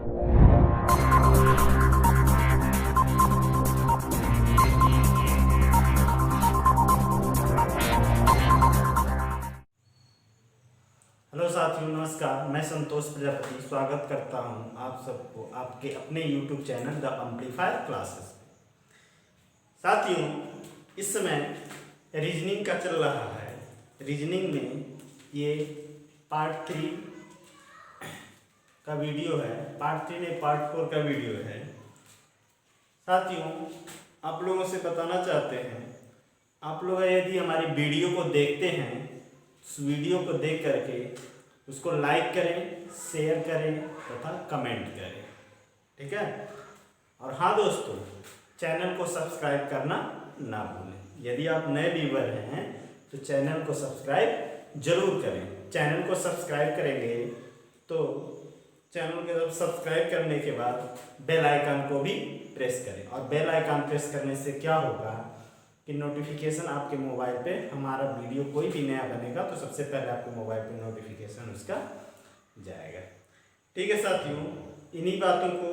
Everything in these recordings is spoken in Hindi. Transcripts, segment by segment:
हेलो साथियों, नमस्कार। मैं संतोष प्रजापति स्वागत करता हूं आप सबको आपके अपने YouTube channel the amplifier classes में। साथियों, इस समय रीजनिंग का चल रहा है। रीजनिंग में ये पार्ट 3 का वीडियो है। पार्ट 3 नहीं, पार्ट 4 का वीडियो है। साथियों, आप लोगों से बताना चाहते हैं, आप लोग यदि हमारी वीडियो को देखते हैं, उस वीडियो को देख करके उसको लाइक करें, शेयर करें तथा कमेंट करें, ठीक है। और हाँ दोस्तों, चैनल को सब्सक्राइब करना ना भूलें। यदि आप नए व्यूअर हैं तो चैनल को सब्सक्राइब जरूर करें। चैनल को सब्सक्राइब करेंगे तो चैनल को जब सब्सक्राइब करने के बाद बेल आइकन को भी प्रेस करें। और बेल आइकन प्रेस करने से क्या होगा कि नोटिफिकेशन आपके मोबाइल पे, हमारा वीडियो कोई भी नया बनेगा तो सबसे पहले आपके मोबाइल पे नोटिफिकेशन उसका जाएगा, ठीक है। साथियों, इन्हीं बातों को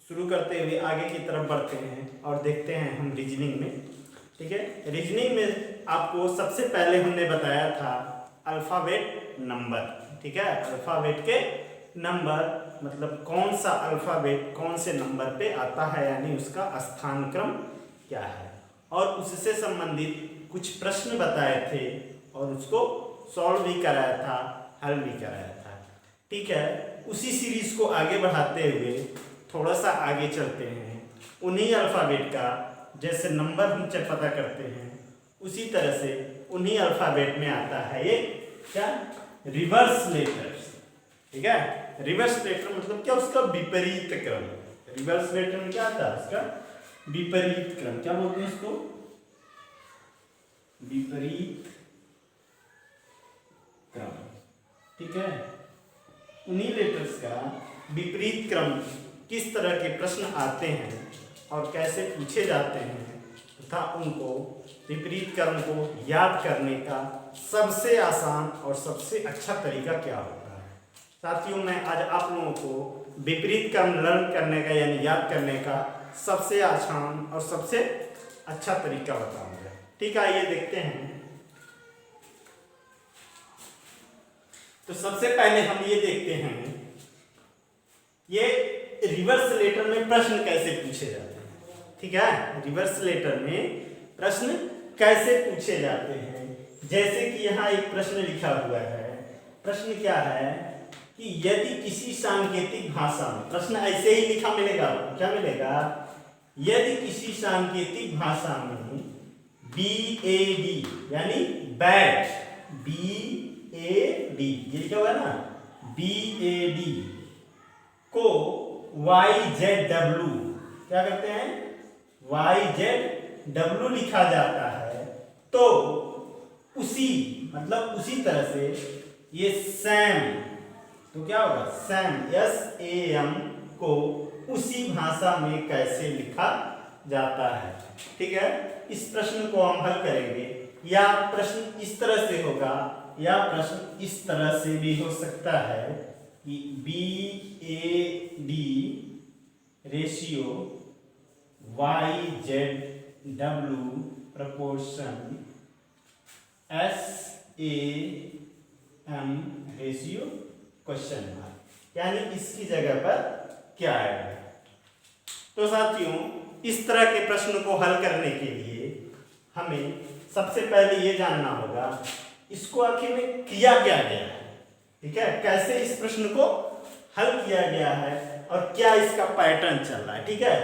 शुरू करते हुए आगे की तरफ बढ़ते हैं और देखते हैं हम रीजनिंग में, ठीक है। रीजनिंग में आपको सबसे पहले हमने बताया था अल्फ़ाबेट नंबर, ठीक है। अल्फ़ाबेट के नंबर मतलब कौन सा अल्फ़ाबेट कौन से नंबर पे आता है, यानी उसका स्थान क्रम क्या है। और उससे संबंधित कुछ प्रश्न बताए थे और उसको सॉल्व भी कराया था, हल भी कराया था, ठीक है। उसी सीरीज को आगे बढ़ाते हुए थोड़ा सा आगे चलते हैं। उन्हीं अल्फ़ाबेट का जैसे नंबर हम जब पता करते हैं, उसी तरह से उन्हीं अल्फ़ाबेट में आता है ये क्या, रिवर्स लेटर्स, ठीक है। रिवर्स लेटर मतलब क्या, उसका विपरीत क्रम। रिवर्स लेटर में क्या आता है, उसका विपरीत क्रम। क्या बोलते हैं इसको, विपरीत क्रम, ठीक है। उन्हीं लेटर्स का विपरीत क्रम किस तरह के प्रश्न आते हैं और कैसे पूछे जाते हैं तथा उनको विपरीत क्रम को याद करने का सबसे आसान और सबसे अच्छा तरीका क्या होता है। साथियों, मैं आज आप लोगों को विपरीत क्रम लर्न करने का यानी याद करने का सबसे आसान और सबसे अच्छा तरीका बताऊंगा, ठीक है। आइए देखते हैं। तो सबसे पहले हम ये देखते हैं ये रिवर्स लेटर में प्रश्न कैसे पूछे जाते हैं, ठीक है। रिवर्स लेटर में प्रश्न कैसे पूछे जाते हैं, जैसे कि यहाँ एक प्रश्न लिखा हुआ है। प्रश्न क्या है कि यदि किसी सांकेतिक भाषा में, प्रश्न ऐसे ही लिखा मिलेगा, क्या मिलेगा, यदि किसी सांकेतिक भाषा में BAD यानी बैट, BAD ये लिखा हुआ है ना, BAD को YZW क्या करते हैं, YZW लिखा जाता है, तो उसी मतलब उसी तरह से ये सैम, तो क्या होगा, सैम SAM को उसी भाषा में कैसे लिखा जाता है, ठीक है। इस प्रश्न को हम हल करेंगे। या प्रश्न इस तरह से होगा या प्रश्न इस तरह से भी हो सकता है कि BAD ratio YZW proportion SAM ratio question mark, यानी इसकी जगह पर क्या आएगा। तो साथियों, इस तरह के प्रश्न को हल करने के लिए हमें सबसे पहले ये जानना होगा इसको आखिर में किया क्या गया है, ठीक है। कैसे इस प्रश्न को हल किया गया है और क्या इसका पैटर्न चल रहा है, ठीक है।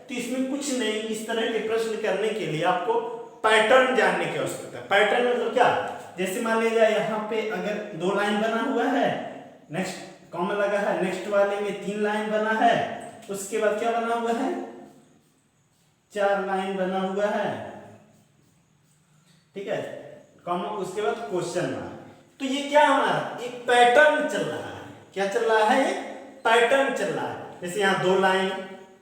तो इसमें कुछ नहीं, इस तरह के प्रश्न करने के लिए आपको पैटर्न जानने की आवश्यकता है। पैटर्न मतलब क्या, जैसे मान लीजिए यहाँ पे अगर 2 लाइन बना हुआ है, नेक्स्ट कॉमा लगा है, नेक्स्ट वाले में 3 लाइन बना है, उसके बाद क्या बना हुआ है, 4 लाइन बना हुआ है, ठीक है, कॉमा, उसके बाद क्वेश्चन मार्क। तो ये क्या हमारा एक पैटर्न चल रहा है। क्या चल रहा है, ये पैटर्न चल रहा है। जैसे यहाँ 2 लाइन,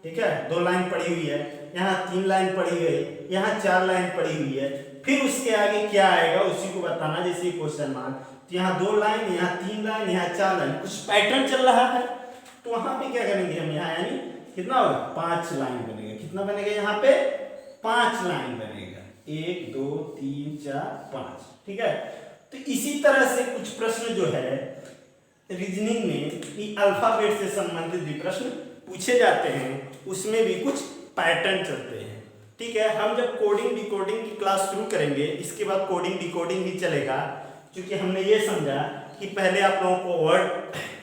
ठीक है, 2 लाइन पड़ी हुई है, यहाँ 3 लाइन पड़ी हुई है, यहाँ 4 लाइन पड़ी हुई है, फिर उसके आगे क्या आएगा उसी को बताना, जैसे क्वेश्चन मार्क। तो यहाँ 2 लाइन, यहाँ 3 लाइन, यहाँ 4 लाइन, कुछ पैटर्न चल रहा है, तो वहां पे क्या करेंगे हम, यहाँ यानी कितना होगा 5 लाइन बनेगा। कितना बनेगा यहाँ पे 5 लाइन बनेगा, 1 2 3 4 5, ठीक है। तो इसी तरह से कुछ प्रश्न जो है रीजनिंग में अल्फाबेट से संबंधित भी प्रश्न पूछे जाते हैं, उसमें भी कुछ पैटर्न चलते हैं, ठीक है। हम जब कोडिंग डिकोडिंग की क्लास शुरू करेंगे, इसके बाद कोडिंग डिकोडिंग ही चलेगा, क्योंकि हमने ये समझा कि पहले आप लोगों को वर्ड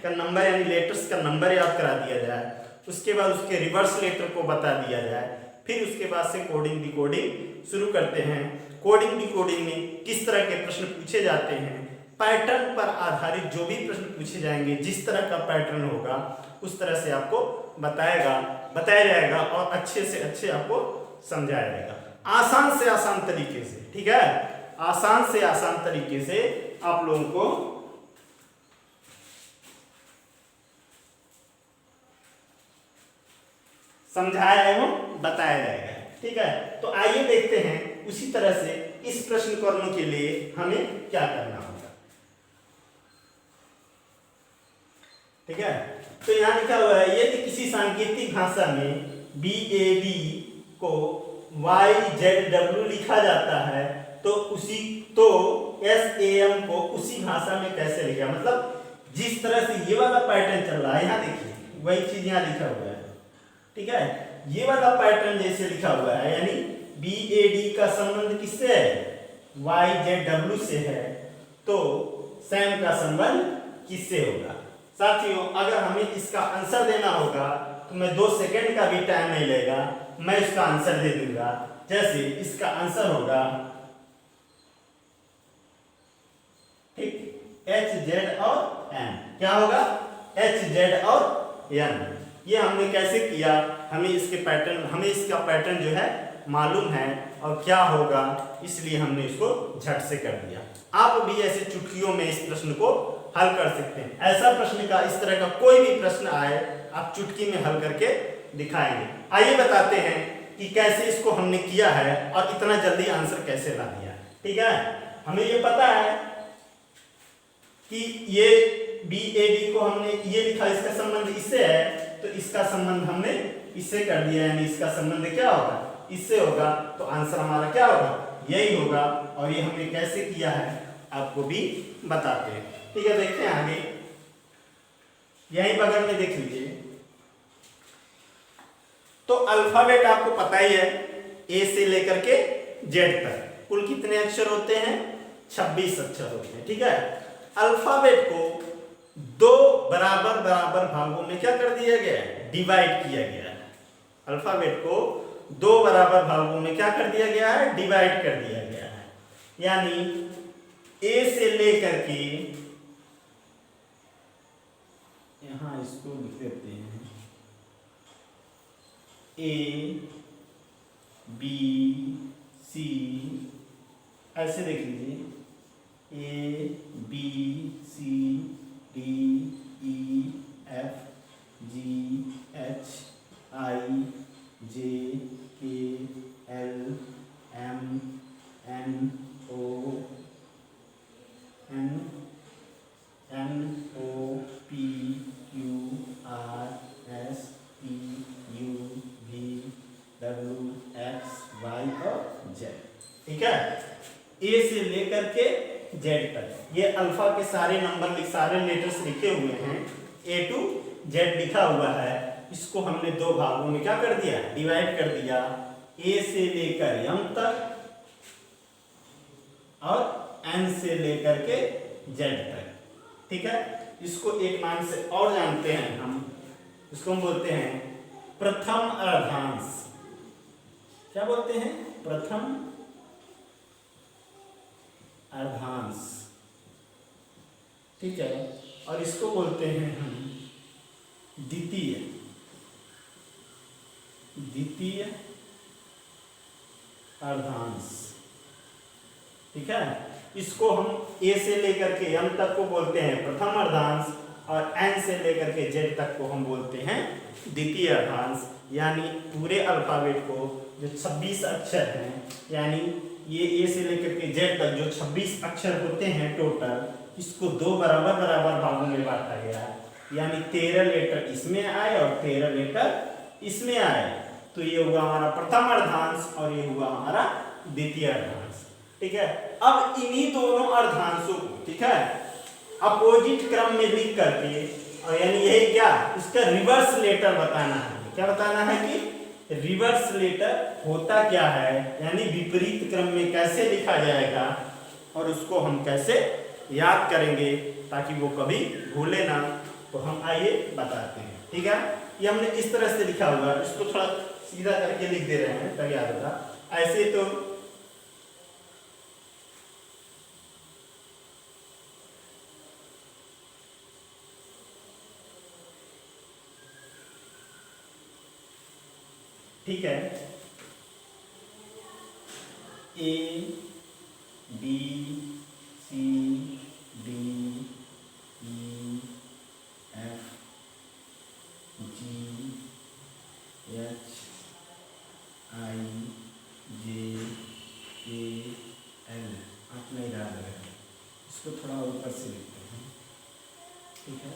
का नंबर यानी लेटर्स का नंबर याद करा दिया जाए, उसके बाद उसके रिवर्स लेटर को बता दिया जाए, फिर उसके बाद से कोडिंग डिकोडिंग शुरू करते हैं। कोडिंग डिकोडिंग में किस तरह के प्रश्न पूछे जाते हैं, पैटर्न पर आधारित जो भी प्रश्न पूछे जाएंगे, जिस तरह का पैटर्न होगा उस तरह से आपको बताया जाएगा और अच्छे से अच्छे आपको समझाया जाएगा, आसान से आसान तरीके से, ठीक है। आसान से आसान तरीके से आप लोगों को समझाया एवं बताया जाएगा, ठीक है। तो आइए देखते हैं उसी तरह से इस प्रश्न करने के लिए हमें क्या करना होगा, ठीक है। तो यहाँ लिखा हुआ है, यदि किसी सांकेतिक भाषा में BAD को YZW लिखा जाता है तो SAM को उसी भाषा में कैसे लिखा, मतलब जिस तरह से ये वाला पैटर्न चल रहा है, यहाँ देखिए वही चीज यहाँ लिखा हुआ है, ठीक है। ये वाला पैटर्न जैसे लिखा हुआ है, यानी BAD का संबंध किससे है, YZW से है, तो सैम का संबंध किससे होगा। साथियों, अगर हमें इसका आंसर देना होगा तो मैं 2 सेकंड का भी टाइम नहीं लेगा, मैं इसका आंसर दे दूंगा। जैसे इसका आंसर होगा, ठीक, HZ और M, क्या होगा HZ और M। ये हमने कैसे किया, हमें इसका पैटर्न जो है मालूम है और क्या होगा, इसलिए हमने इसको झट से कर दिया। आप भी ऐसे चुटकियों में इस प्रश्न को हल कर सकते हैं। ऐसा प्रश्न का, इस तरह का कोई भी प्रश्न आए, आप चुटकी में हल करके दिखाएंगे। आइए बताते हैं कि कैसे इसको हमने किया है और इतना जल्दी आंसर कैसे ला दिया, ठीक है। हमें ये पता है कि ये BAD को हमने ये लिखा, इसका संबंध इससे है, तो इसका संबंध हमने इससे कर दिया, यानी इसका संबंध क्या होगा, इससे होगा, तो आंसर हमारा क्या होगा, यही होगा। और ये हमने कैसे किया है आपको भी बताते हैं, ठीक है। देखते हैं आगे, यहीं बगल में देख लीजिए। तो अल्फाबेट आपको पता ही है, A से लेकर के Z तक कुल कितने अक्षर होते हैं, 26 अक्षर होते हैं, ठीक है। अल्फाबेट को 2 बराबर भागों में क्या कर दिया गया है, डिवाइड किया गया है। अल्फाबेट को 2 बराबर भागों में क्या कर दिया गया है, डिवाइड कर दिया गया है। यानी A से लेकर के, यहां इसको लिख देते हैं, A B C, ऐसे देख लीजिए, A B C D E F G H I J K L M N O P Q R S T U V W X Y और Z, ठीक है। A से लेकर के Z तक ये अल्फा के सारे नंबर, सारे लेटर्स लिखे हुए हैं, A to Z लिखा हुआ है। इसको हमने 2 भागों में क्या कर दिया, डिवाइड कर दिया, A से लेकर M तक और N से लेकर के Z तक, ठीक है। इसको एक नाम से और जानते हैं हम, इसको हम बोलते हैं प्रथम अर्धांश। क्या बोलते हैं, प्रथम अर्धांश, ठीक है। और इसको बोलते हैं हम द्वितीय अर्धांश, ठीक है। इसको हम A से लेकर के M तक को बोलते हैं प्रथम अर्धांश और N से लेकर के Z तक को हम बोलते हैं द्वितीय अर्धांश। यानी पूरे अल्फाबेट को जो 26 अक्षर हैं, यानी ये ए से लेकर के जेड तक जो 26 अक्षर होते हैं टोटल, इसको दो बराबर बराबर भागों में बांटा गया, यानी 13 लेटर इसमें आए और 13 लेटर इसमें आए। तो ये हुआ हमारा प्रथम अर्धांश और ये हुआ हमारा द्वितीय अर्धांश। ठीक है, अब इन्हीं दोनों अर्धांशों को, ठीक है, अपोजिट क्रम में लिख करके, और यानी यही क्या, इसका रिवर्स लेटर बताना है। क्या बताना है कि रिवर्स लेटर होता क्या है, यानी विपरीत क्रम में कैसे लिखा जाएगा और उसको हम कैसे याद करेंगे ताकि वो कभी भूले ना, तो हम आइए बताते हैं। ठीक है, ये हमने इस तरह से लिखा हुआ है, इसको थोड़ा सीधा करके लिख दे रहे हैं तभी याद होगा। ऐसे तो ठीक है, A B C D E F G H I J K L. आप नहीं याद रहे, इसको थोड़ा ऊपर से लिखते हैं। ठीक है,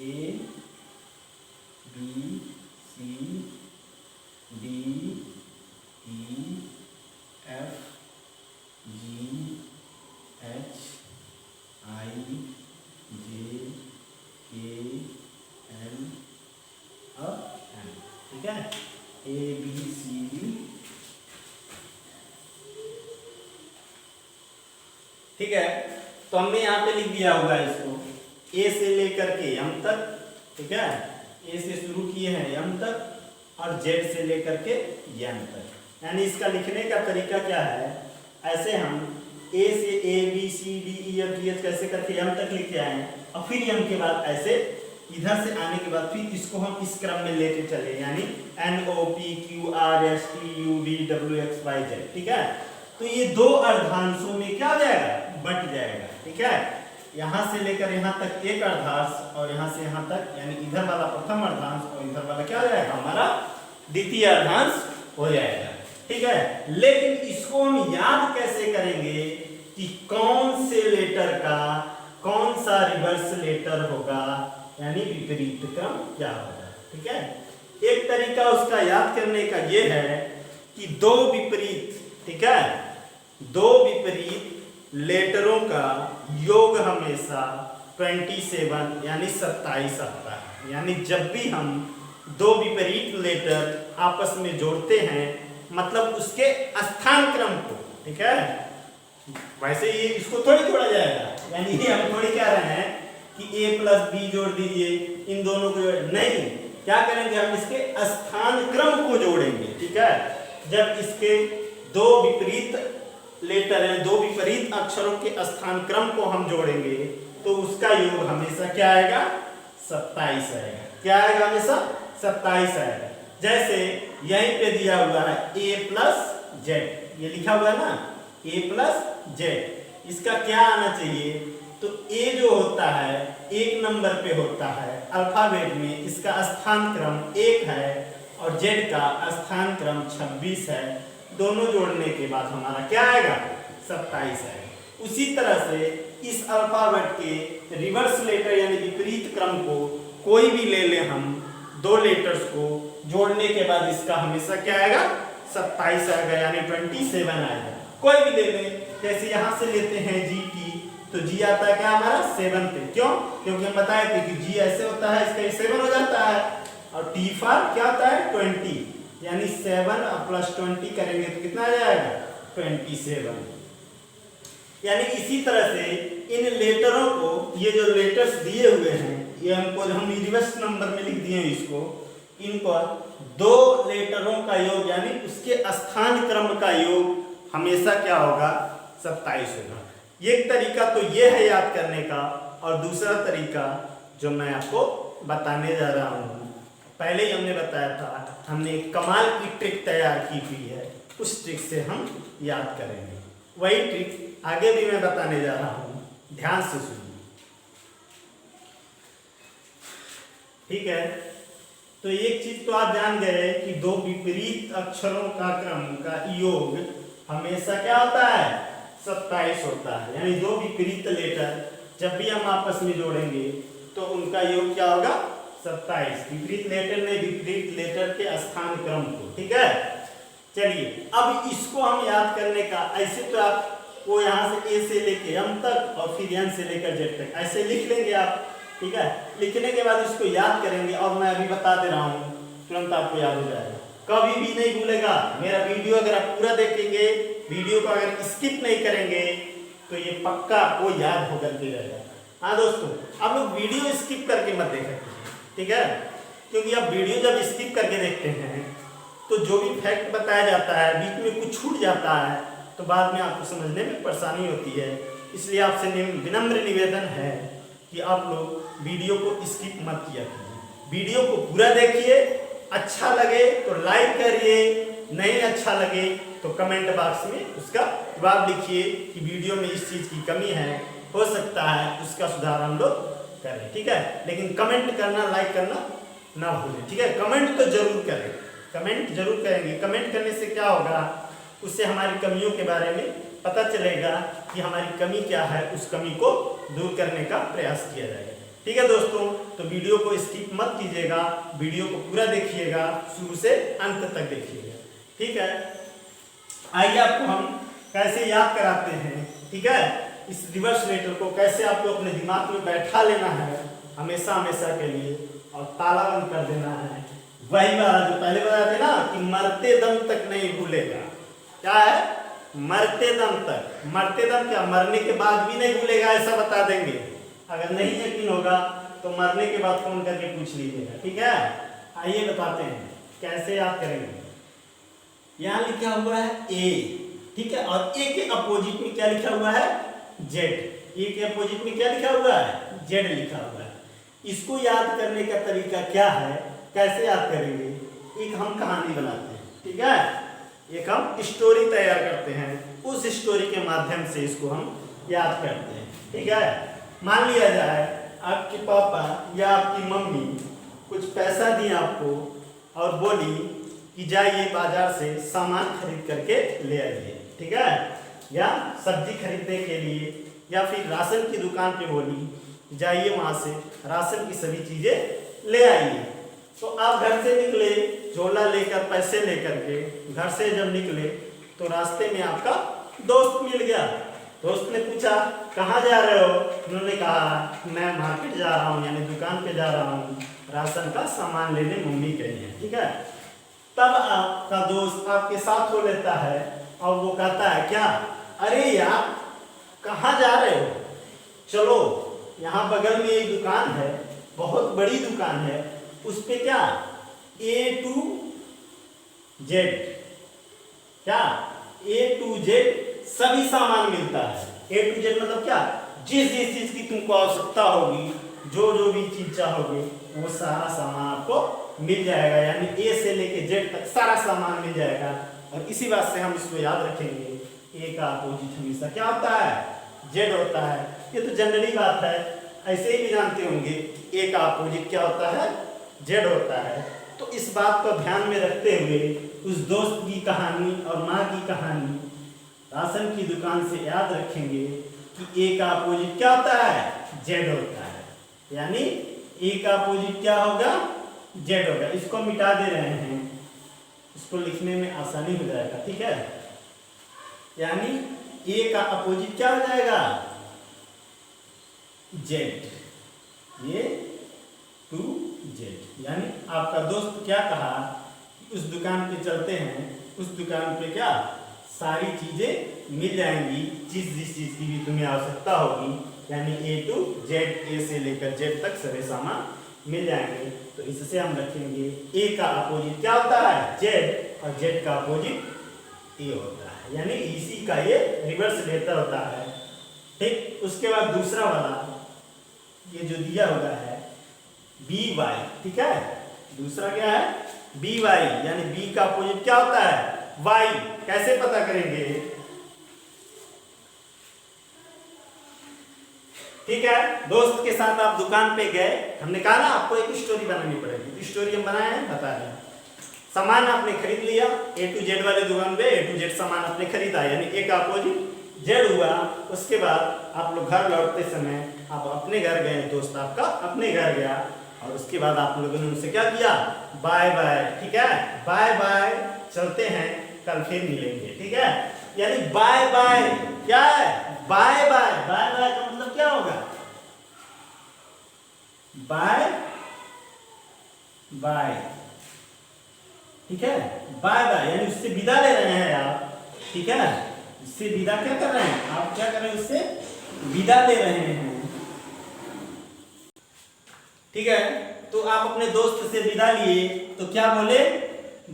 A B C D E F G H I J K L और एम। ठीक है, ए बी सी डी। ठीक है, तो हमने यहाँ पे लिख दिया होगा इसको, ए से लेकर के एम तक। ठीक है, ए से शुरू किए हैं एम तक और जेड से लेकर के एम तक। यानी इसका लिखने का तरीका क्या है, ऐसे हम ए से A B C D E F G H कैसे करके एम तक लिखे आए और फिर एम के बाद ऐसे इधर से आने के बाद फिर इसको हम इस क्रम में लेके चले, यानी N O P Q R S T U V W X Y Z. ठीक है, तो ये दो अर्धांशों में क्या हो जाएगा, बट जाएगा। ठीक है, यहाँ से लेकर यहाँ तक एक अर्धांश और यहाँ से यहाँ तक, यानी इधर वाला प्रथम अर्धांश और इधर वाला क्या हो जाएगा, हमारा द्वितीय अर्धांश हो जाएगा। ठीक है, लेकिन इसको हम याद कैसे करेंगे कि कौन से लेटर का कौन सा रिवर्स लेटर होगा, यानी विपरीत क्रम क्या होगा। ठीक है, एक तरीका उसका याद करने का ये है कि दो विपरीत, ठीक है, दो विपरीत लेटरों का योग हमेशा 27 यानी 27 आता है। यानी जब भी हम दो विपरीत लेटर आपस में जोड़ते हैं, मतलब उसके स्थान क्रम को, ठीक है, वैसे ये इसको थोड़ी जोड़ा जाएगा, यानी ये हम थोड़ी कह रहे हैं कि a प्लस बी जोड़ दीजिए, इन दोनों को नहीं, क्या करेंगे, हम इसके स्थान क्रम को जोड़ेंगे। ठीक है, जब इसके दो विपरीत लेटर हैं, दो विपरीत अक्षरों के स्थान क्रम को हम जोड़ेंगे तो उसका योग हमेशा क्या आएगा, 27 आएगा। क्या आएगा, हमेशा 27 आएगा। जैसे यहीं पे दिया हुआ है a प्लस जेड, ये लिखा हुआ है ना, a प्लस जेड, इसका क्या आना चाहिए, तो a जो होता है 1 नंबर पे होता है अल्फाबेट में, इसका स्थान क्रम 1 है और z का स्थान क्रम 26 है। दोनों जोड़ने के बाद हमारा क्या आएगा, 27 आएगा। उसी तरह से इस अल्फाबेट के रिवर्स लेटर यानी विपरीत क्रम को कोई भी ले ले हम, दो लेटर्स को जोड़ने के बाद इसका हमेशा क्या आएगा, 27 आएगा, यानी 27 आएगा। कोई भी ले ले, जैसे यहाँ से लेते हैं जी टी, तो जी आता है क्या हमारा 7 पे, क्यों, क्योंकि हम बताए थे कि जी ऐसे होता है, इसका 7 हो जाता है, और टी फॉर क्या होता है 20, यानी 7 प्लस 20 करेंगे तो कितना आ जाएगा, 27। यानी इसी तरह से इन लेटरों को, ये जो लेटर्स दिए हुए हैं, ये हमको हम रिवर्स नंबर में लिख दिए इसको, इनको दो लेटरों का योग यानी उसके स्थान क्रम का योग हमेशा क्या होगा, 27 होगा। एक तरीका तो ये है याद करने का, और दूसरा तरीका जो मैं आपको बताने जा रहा हूँ, पहले ही हमने बताया था, हमने एक कमाल की ट्रिक तैयार की हुई है, उस ट्रिक से हम याद करेंगे। वही ट्रिक आगे भी मैं बताने जा रहा हूँ, ध्यान से सुनिए। ठीक है, तो एक चीज तो आप जान गए कि दो विपरीत अक्षरों का क्रम का योग हमेशा क्या होता है 27 होता है। यानी दो विपरीत लेटर जब भी हम आपस में जोड़ेंगे तो उनका योग क्या होगा 27। विपरीत लेटर ने विपरीत लेटर के स्थान क्रम को, ठीक है। चलिए अब इसको हम याद करने का, ऐसे तो आपको यहाँ से ए से लेके एम तक और फिर एन से लेकर जेड तक ऐसे लिख लेंगे आप, ठीक है। लिखने के बाद इसको याद करेंगे और मैं अभी बता दे रहा हूँ, तुरंत आपको याद हो जाएगा, कभी भी नहीं भूलेगा। मेरा वीडियो अगर आप पूरा देखेंगे, वीडियो को अगर स्किप नहीं करेंगे तो ये पक्का आपको याद होकर के रहेगा। हाँ दोस्तों, आप लोग वीडियो स्किप करके मत देखा कीजिए, ठीक है, क्योंकि आप वीडियो जब स्किप करके देखते हैं तो जो भी फैक्ट बताया जाता है बीच में कुछ छूट जाता है तो बाद में आपको समझने में परेशानी होती है। इसलिए आपसे विनम्र निवेदन है कि आप लोग वीडियो को स्किप मत किया कीजिए, वीडियो को पूरा देखिए। अच्छा लगे तो लाइक करिए, नहीं अच्छा लगे तो कमेंट बॉक्स में उसका जवाब लिखिए कि वीडियो में इस चीज़ की कमी है, हो सकता है उसका सुधार हम लोग करें, ठीक है। लेकिन कमेंट करना, लाइक करना ना भूलें, ठीक है। कमेंट तो जरूर करें, कमेंट जरूर करेंगे। कमेंट करने से क्या होगा, उससे हमारी कमियों के बारे में पता चलेगा कि हमारी कमी क्या है, उस कमी को दूर करने का प्रयास किया जाएगा, ठीक है दोस्तों। तो वीडियो को स्किप मत कीजिएगा, वीडियो को पूरा देखिएगा, शुरू से अंत तक देखिएगा, ठीक है। आइए आपको हम कैसे याद कराते हैं, ठीक है। इस रिवर्स लेटर को कैसे आपको अपने दिमाग में बैठा लेना है हमेशा हमेशा के लिए और ताला बंद कर देना है। वही वाला जो पहले बताया थे ना कि मरते दम तक नहीं भूलेगा। क्या है, मरते दम तक। मरते दम क्या, मरने के बाद भी नहीं भूलेगा, ऐसा बता देंगे। अगर नहीं यकीन होगा तो मरने के बाद फोन करके पूछ लीजिएगा, ठीक है। आइए बताते हैं कैसे याद करेंगे। यहाँ लिखा हुआ है ए, ठीक है, और ए के अपोजिट में क्या लिखा हुआ है जेड। ए के अपोजिट में क्या लिखा हुआ है जेड लिखा हुआ है। इसको याद करने का तरीका क्या है, कैसे याद करेंगे, एक हम कहानी बनाते हैं, ठीक है। एक हम स्टोरी तैयार करते हैं, उस स्टोरी के माध्यम से इसको हम याद करते हैं, ठीक है। मान लिया जाए आपके पापा या आपकी मम्मी कुछ पैसा दी आपको और बोली कि जाइए बाजार से सामान खरीद करके ले आइए, ठीक है। या सब्जी खरीदने के लिए या फिर राशन की दुकान पे बोली जाइए वहाँ से राशन की सभी चीज़ें ले आइए। तो आप घर से निकले झोला लेकर, पैसे लेकर के घर से जब निकले तो रास्ते में आपका दोस्त मिल गया। दोस्त ने पूछा कहाँ जा रहे हो, उन्होंने कहा मैं मार्केट जा रहा हूँ, यानी दुकान पे जा रहा हूँ, राशन का सामान लेने मम्मी गई है, ठीक है। तब आपका दोस्त आपके साथ हो लेता है और वो कहता है क्या, अरे यार कहाँ जा रहे हो, चलो यहाँ बगल में एक दुकान है, बहुत बड़ी दुकान है, उस पे क्या A to Z, क्या A to Z सभी सामान मिलता है। A to Z मतलब क्या, जिस जिस चीज की तुमको आवश्यकता होगी, जो जो भी चीज चाहोगे वो सारा सामान आपको मिल जाएगा। यानी A से लेके Z तक सारा सामान मिल जाएगा। और इसी बात से हम इसको याद रखेंगे, A का अपोजिट हमेशा क्या होता है Z होता है। ये तो जनरली बात है, ऐसे ही भी जानते होंगे A का अपोजिट क्या होता है Z होता है। तो इस बात को ध्यान में रखते हुए उस दोस्त की कहानी और माँ की कहानी राशन की दुकान से याद रखेंगे कि A का अपोजिट क्या होता है Z होता है। यानी A का अपोजिट क्या होगा Z होगा। इसको मिटा दे रहे हैं, इसको लिखने में आसानी हो जाएगा, ठीक है। यानी A का अपोजिट क्या हो जाएगा Z, ये टू Z। यानी आपका दोस्त क्या कहा, उस दुकान पे चलते हैं, उस दुकान पे क्या सारी चीजें मिल जाएंगी, जिस चीज की भी तुम्हें आवश्यकता होगी। यानी A to Z, A से लेकर Z तक सभी सामान मिल जाएंगे। तो इससे हम रखेंगे A का अपोजिट क्या होता है Z और Z का अपोजिट A होता है। यानी इसी का ये रिवर्स लेटर होता है, ठीक। उसके बाद दूसरा वाला ये जो दिया हुआ है BY, ठीक है। दूसरा क्या है BY, यानी B का अपोजिट क्या होता है Y। कैसे पता करेंगे, ठीक है। दोस्त के साथ आप दुकान पे गए, हमने कहा ना आपको एक स्टोरी बनानी पड़ेगी, स्टोरी हम बनाए हैं, बता रहे हैं। सामान आपने खरीद लिया, ए टू जेड वाले दुकान पे ए टू जेड सामान आपने खरीदा, यानी ए का अपोजिट जेड हुआ। उसके बाद आप लोग घर लौटते समय आप अपने घर गए, दोस्त आपका अपने घर गया, और उसके बाद आप लोगों ने उनसे क्या किया, बाय बाय। ठीक है, बाय बाय, चलते हैं, कल फिर मिलेंगे। ठीक है, यानी बाय बाय क्या है, बाय बाय। बाय बाय का मतलब क्या होगा, बाय बाय। ठीक है, बाय बाय यानी उससे विदा ले रहे हैं आप। ठीक है, उससे विदा क्या कर रहे हैं आप, क्या कर रहे हैं, उससे विदा ले रहे हैं। ठीक है, तो आप अपने दोस्त से विदा लिए तो क्या बोले,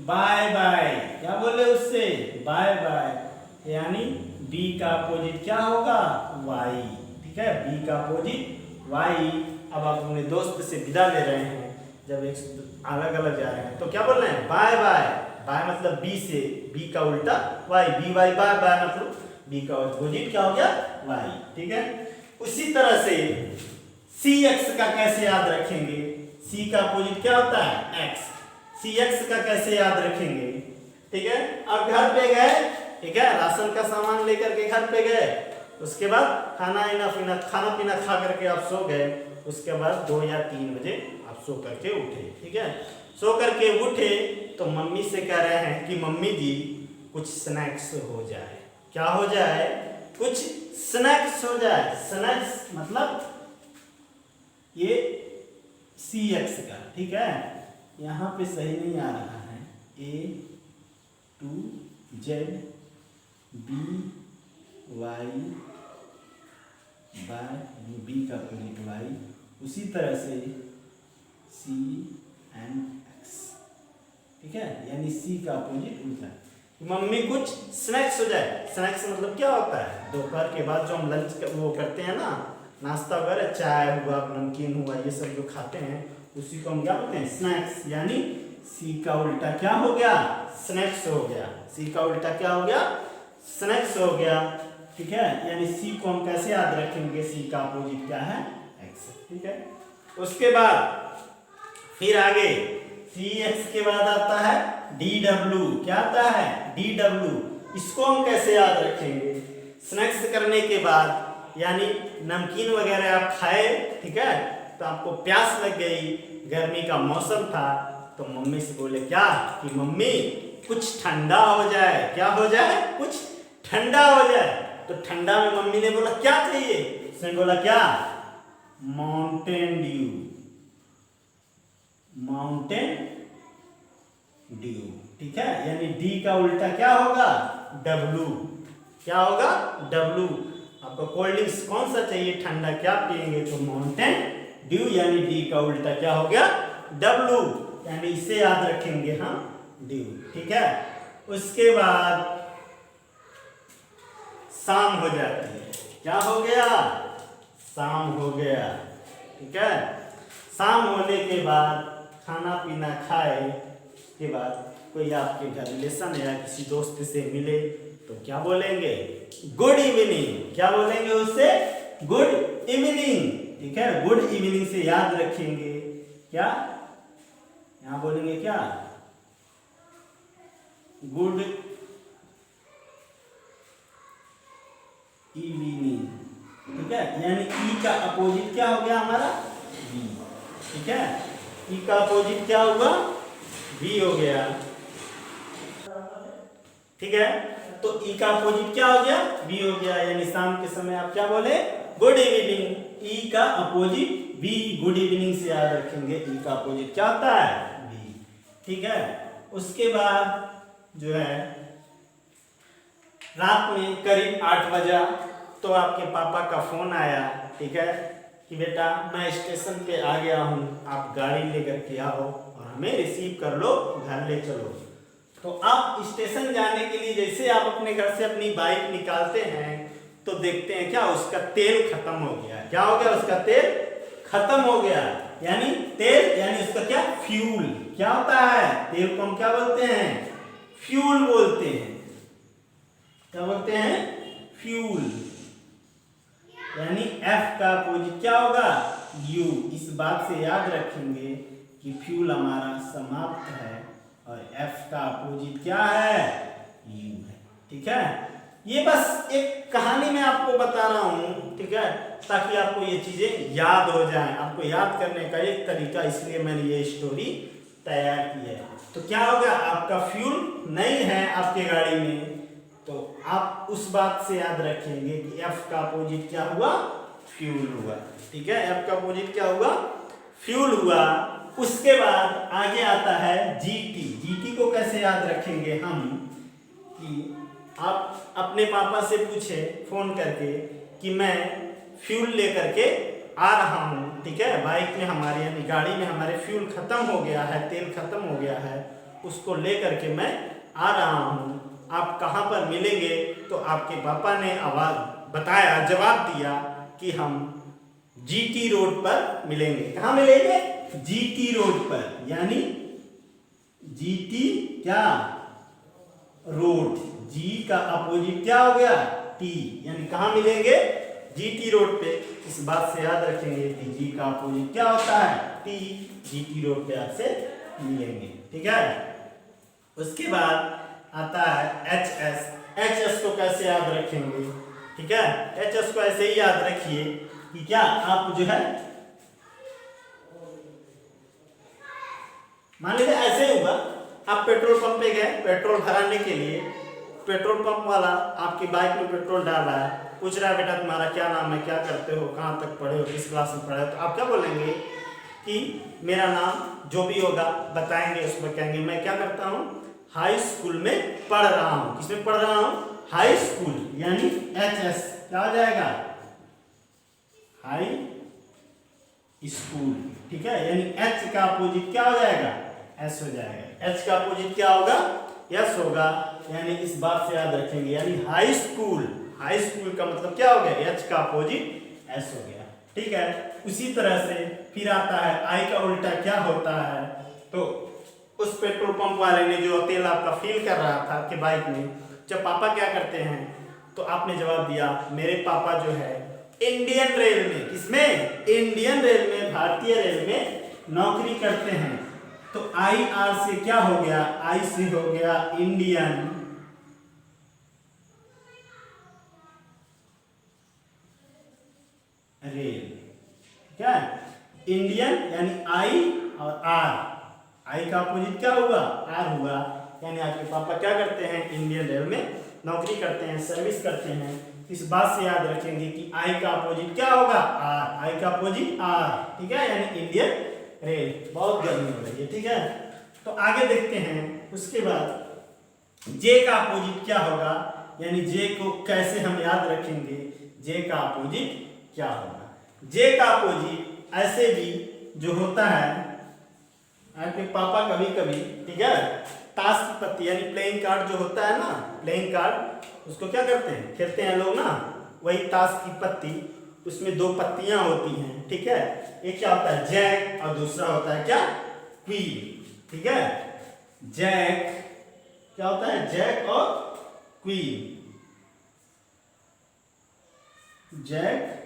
बाय बाय। क्या बोले उससे, बाय बाय, यानी बी का अपोजिट क्या होगा, वाई। ठीक है, बी का अपोजिट वाई। अब आप अपने दोस्त से विदा ले रहे हैं, जब एक अलग अलग जा रहे हैं तो क्या बोल रहे हैं, बाय बाय। बाय मतलब बी से, बी का उल्टा Y, B Y bye bye मतलब बी का अपोजिट क्या हो गया, वाई। ठीक है, उसी तरह से सी एक्स का कैसे याद रखेंगे, सी का अपोजिट क्या होता है, एक्स। सी एक्स का कैसे याद रखेंगे। ठीक है, अब घर पे गए, ठीक है, राशन का सामान लेकर के घर पे गए, उसके बाद खाना पीना खा करके आप सो गए। उसके बाद 2 या 3 बजे आप सो करके उठे। ठीक है, सो करके उठे तो मम्मी से कह रहे हैं कि मम्मी जी कुछ स्नैक्स हो जाए। क्या हो जाए, कुछ स्नैक्स हो जाए। स्नैक्स मतलब ये सी एक्स का। ठीक है, यहाँ पे सही नहीं आ रहा है, A to Z B Y by, B का अपोजिट वाई, उसी तरह से सी एंड एक्स। ठीक है, यानी सी का अपोजिट उल्टा। मम्मी कुछ स्नैक्स हो जाए। स्नैक्स मतलब क्या होता है, दोपहर के बाद जो हम लंच वो करते हैं ना, नाश्ता वगैरह, चाय हुआ, नमकीन हुआ, ये सब जो खाते हैं उसी को हम क्या बोलते हैं, स्नैक्स। यानी सी का उल्टा क्या हो गया, स्नैक्स हो गया। सी का उल्टा क्या हो गया, स्नैक्स हो गया। ठीक है, यानी सी को हम कैसे याद रखेंगे, सी का अपोजिट क्या है, एक्स। ठीक है, उसके बाद फिर आगे सी एक्स के बाद आता है डी डब्ल्यू। क्या आता है, डी डब्ल्यू। इसको हम कैसे याद रखेंगे, स्नैक्स करने के बाद यानी नमकीन वगैरह आप खाए, ठीक है, तो आपको प्यास लग गई, गर्मी का मौसम था, तो मम्मी से बोले क्या कि मम्मी कुछ ठंडा हो जाए। क्या हो जाए, कुछ ठंडा हो जाए। तो ठंडा में मम्मी ने बोला क्या चाहिए, उसने बोला क्या, माउंटेन ड्यू। Mountain Dew. ठीक है, यानी डी का उल्टा क्या होगा, डब्लू। क्या होगा, डब्लू। आपको कोल्ड ड्रिंक्स कौन सा चाहिए, ठंडा क्या पिएंगे, तो माउंटेन ड्यू, यानी डी का उल्टा क्या हो गया, डब्लू। यानी इसे याद रखेंगे हम, ड्यू। ठीक है, उसके बाद शाम हो जाती है। क्या हो गया, शाम हो गया। ठीक है, शाम होने के बाद खाना पीना खाए के बाद कोई आपके घर रिलेशन या किसी दोस्त से मिले तो क्या बोलेंगे, गुड इवनिंग। क्या बोलेंगे उससे, गुड इवनिंग। ठीक है, गुड इवनिंग से याद रखेंगे क्या, यहां बोलेंगे क्या, गुड इवनिंग। ठीक है, यानी ई का अपोजिट क्या हो गया हमारा, बी। ठीक है, ई का अपोजिट क्या हुआ, बी हो गया। ठीक है, तो ई का अपोजिट क्या हो गया, बी हो गया। यानी शाम के समय आप क्या बोले, गुड इवनिंग। ई का अपोजिट बी, गुड इवनिंग से याद रखेंगे, ई का अपोजिट क्या होता है, बी। ठीक है, उसके बाद जो है रात में करीब 8 बजा तो आपके पापा का फोन आया। ठीक है, कि बेटा मैं स्टेशन पे आ गया हूँ, आप गाड़ी लेकर के आओ और हमें रिसीव कर लो, घर ले चलो। तो आप स्टेशन जाने के लिए जैसे आप अपने घर से अपनी बाइक निकालते हैं तो देखते हैं क्या, उसका तेल खत्म हो गया। क्या हो गया, उसका तेल खत्म हो गया। यानी तेल, यानी उसका क्या, फ्यूल। क्या होता है, तेल को हम क्या बोलते हैं, फ्यूल बोलते हैं। क्या बोलते हैं, फ्यूल। यानी एफ का अपोजिट क्या होगा, यू। इस बात से याद रखेंगे कि फ्यूल हमारा समाप्त है और F का अपोजिट क्या है, U है। ठीक है, ये बस एक कहानी में आपको बता रहा हूँ, ठीक है, ताकि आपको ये चीजें याद हो जाएं, आपको याद करने का एक तरीका, इसलिए मैंने ये स्टोरी तैयार की है। तो क्या होगा, आपका फ्यूल नहीं है आपके गाड़ी में, तो आप उस बात से याद रखेंगे कि F का अपोजिट क्या हुआ, फ्यूल हुआ। ठीक है, F का अपोजिट क्या हुआ, फ्यूल हुआ। उसके बाद आगे आता है GT। GT को कैसे याद रखेंगे हम, कि आप अपने पापा से पूछे फोन करके कि मैं फ्यूल लेकर के आ रहा हूँ। ठीक है, बाइक में हमारे यानी गाड़ी में हमारे फ्यूल खत्म हो गया है, तेल खत्म हो गया है, उसको लेकर के मैं आ रहा हूँ, आप कहाँ पर मिलेंगे। तो आपके पापा ने आवाज बताया, जवाब दिया कि हम GT रोड पर मिलेंगे। कहाँ मिलेंगे, GT रोड पर, यानी GT क्या, रोड। G का अपोजिट क्या हो गया, T, यानी कहाँ मिलेंगे, GT रोड पे। इस बात से याद रखेंगे कि G का अपोजिट क्या होता है, T, GT रोड पे आपसे मिलेंगे। ठीक है, उसके बाद आता है HS। HS को कैसे याद रखेंगे, ठीक है, HS को ऐसे ही याद रखिए कि क्या, आप जो है मान लीजिए ऐसे हुआ, आप पेट्रोल पंप पे गए पेट्रोल भराने के लिए, पेट्रोल पंप वाला आपकी बाइक में पेट्रोल डाल रहा है, पूछ रहा है बेटा तुम्हारा क्या नाम है, क्या करते हो, कहाँ तक पढ़े हो, किस क्लास में पढ़े हो। तो आप क्या बोलेंगे कि मेरा नाम जो भी होगा बताएंगे, उसमें कहेंगे मैं क्या करता हूँ, हाई स्कूल में पढ़ रहा हूँ। किसमें पढ़ रहा हूँ, हाई स्कूल, यानी HS क्या हो जाएगा, हाई स्कूल। ठीक है, यानी H का अपोजिट क्या हो जाएगा, S हो जाएगा। H का अपोजिट क्या होगा, S होगा, यानी इस बात से याद रखेंगे, यानी हाई स्कूल। हाई स्कूल का मतलब क्या हो गया, H का अपोजिट S हो गया। ठीक है, उसी तरह से फिर आता है I का उल्टा क्या होता है। तो उस पेट्रोल पंप वाले ने जो तेल आपका फिल कर रहा था आपके बाइक में, जब पापा क्या करते हैं, तो आपने जवाब दिया मेरे पापा जो है इंडियन रेल में, किसमें, इंडियन रेल में, भारतीय रेल में नौकरी करते हैं। तो IR से क्या हो गया, I से हो गया इंडियन रेल। ठीक है, इंडियन यानी I और R, I का अपोजिट क्या हुआ, R हुआ, यानी आपके पापा क्या करते हैं, इंडियन रेल में नौकरी करते हैं, सर्विस करते हैं। इस बात से याद रखेंगे कि I का अपोजिट क्या होगा, R, I का अपोजिट R। ठीक है, यानी इंडियन रेल। बहुत गर्मी हो रही है। ठीक है, तो आगे देखते हैं। उसके बाद J का अपोजिट क्या होगा, यानी J को कैसे हम याद रखेंगे, J का अपोजिट क्या होगा। J का अपोजिट ऐसे भी जो होता है, आपके पापा कभी कभी, ठीक है, ताश की पत्ती यानी प्लेइंग कार्ड जो होता है ना, प्लेइंग कार्ड, उसको क्या करते हैं, खेलते हैं लोग ना, वही ताश की पत्ती, उसमें दो पत्तियां होती हैं। ठीक है, एक क्या होता है, जैक, और दूसरा होता है क्या, क्वीन। ठीक है, जैक क्या होता है, जैक और क्वीन, जैक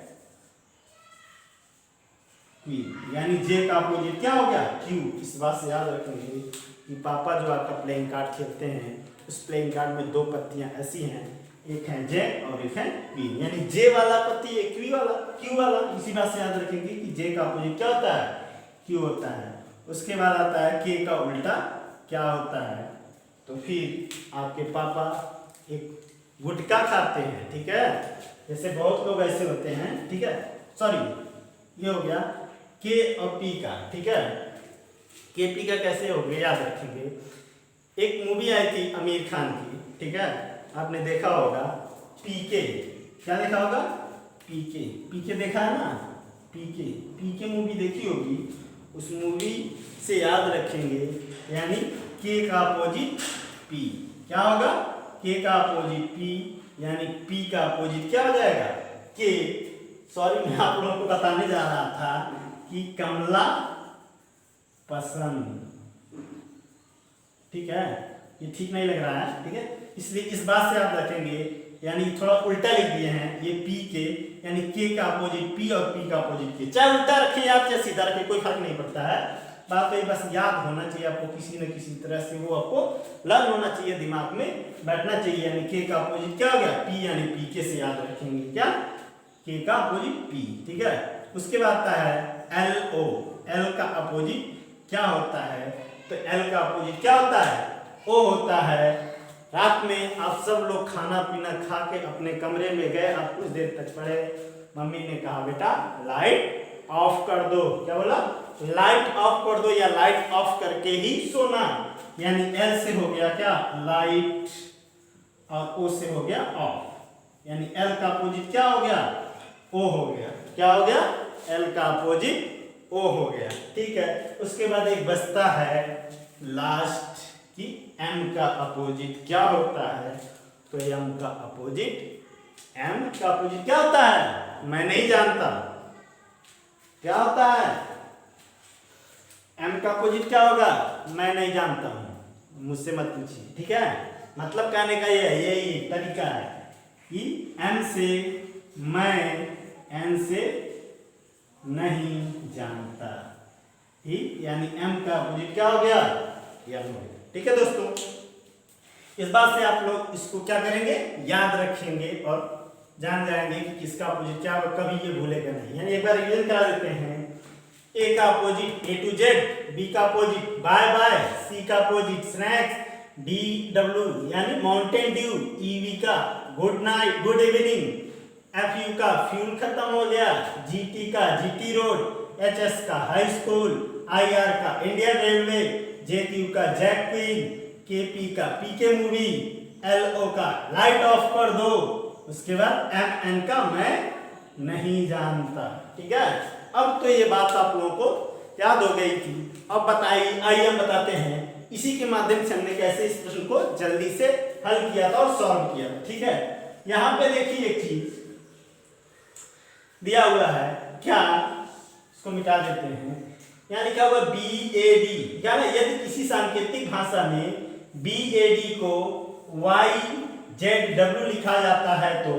क्वीन, यानी जे का अपोजिट क्या हो गया, क्यू। इस बात से याद रखेंगे कि पापा जो आपका प्लेइंग कार्ड खेलते हैं, उस प्लेइंग कार्ड में दो पत्तियां ऐसी हैं, एक है जे और एक है क्वीन, यानी जे वाला पत्ती एक क्यू वाला। इसी बात से याद रखेंगे कि जे का अपोजिट क्या होता है, क्यू होता है। उसके बाद आता है के का उल्टा क्या होता है। तो फिर आपके पापा एक गुटखा खाते हैं। ठीक है, जैसे बहुत लोग ऐसे होते हैं। ठीक है, सॉरी ये हो गया के और पी का। ठीक है, के पी का कैसे हो गया याद रखेंगे। एक मूवी आई थी आमिर खान की, ठीक है, आपने देखा होगा, पीके। क्या देखा होगा, पीके। पीके देखा है ना, पीके मूवी देखी होगी। उस मूवी से याद रखेंगे, यानी के का अपोजिट पी क्या होगा, के का अपोजिट पी, यानी पी का अपोजिट क्या हो जाएगा, के। सॉरी, मैं आप लोगों को बताने जा रहा था कि कमला पसंद। ठीक है, ये ठीक नहीं लग रहा है। ठीक है, इसलिए इस बात से आप रखेंगे, यानी थोड़ा उल्टा लिख दिए हैं, ये पी के, यानी के का अपोजिट पी और पी का अपोजिट के। चाहे उल्टा रखें आप चाहे सीधा रखें, कोई फर्क नहीं पड़ता है। बात है बस याद होना चाहिए आपको, किसी न किसी तरह से वो आपको लर्न होना चाहिए, दिमाग में बैठना चाहिए। यानी के का अपोजिट क्या हो गया, पी, यानी पी के से याद रखेंगे क्या, के का अपोजिट पी, ठीक है। उसके बाद आता है एल ओ, एल का अपोजिट क्या होता है, तो एल का अपोजिट क्या होता है, ओ होता है। रात में आप सब लोग खाना पीना खा के अपने कमरे में गए, आप कुछ देर तक पढ़े, मम्मी ने कहा बेटा लाइट ऑफ कर दो, क्या बोला, लाइट ऑफ कर दो या लाइट ऑफ करके ही सोना। यानी एल से हो गया क्या, लाइट, और ओ से हो गया ऑफ, यानी एल का अपोजिट क्या हो गया, ओ हो गया, क्या हो गया, एल का अपोजिट ओ हो गया, ठीक है। उसके बाद एक बचता है लास्ट कि एम का अपोजिट क्या होता है, तो एम का अपोजिट, एम का अपोजिट क्या होता है, मैं नहीं जानता, क्या होता है, एम का अपोजिट क्या होगा, मैं नहीं जानता हूं, मुझसे मत पूछिए, ठीक है। मतलब कहने का ये यही तरीका है कि एम से मैं, एन से नहीं जानता, ठीक, यानी एम का अपोजिट क्या हो गया, एम हो गया, ठीक है दोस्तों। इस बात से आप लोग इसको क्या करेंगे, याद रखेंगे और जान जाएंगे कि किसका अपोजिट क्या होगा, कभी ये भूलेगा नहीं। यानी एक बार रिवीजन करा देते हैं, ए का opposite A to Z, B का अपोजिट बाय बाय, सी का अपोजिट स्नैक्स, डी डब्ल्यू यानी माउंटेन ड्यू, ईवी का good night, good evening, F U का फ्यूल खत्म हो गया, जीटी का जीटी रोड, एच एस का हाई स्कूल, आई आर का इंडियन रेलवे, जेक्यू का जैक क्वीन, केपी का पीके मूवी, एलओ का लाइट ऑफ कर दो, उसके बाद एम एन का मैं नहीं जानता, ठीक है। अब तो ये बात आप लोगों को याद हो गई थी। अब बताइए, आइए हम बताते हैं इसी के माध्यम से हमने कैसे इस प्रश्न को जल्दी से हल किया था और सॉल्व किया, ठीक है। यहां पे देखिए एक चीज दिया हुआ है, क्या, इसको मिटा देते हैं, यहाँ लिखा हुआ बी ए डी, क्या ना, यदि किसी सांकेतिक भाषा में बी ए डी को वाई जेड डब्ल्यू लिखा जाता है तो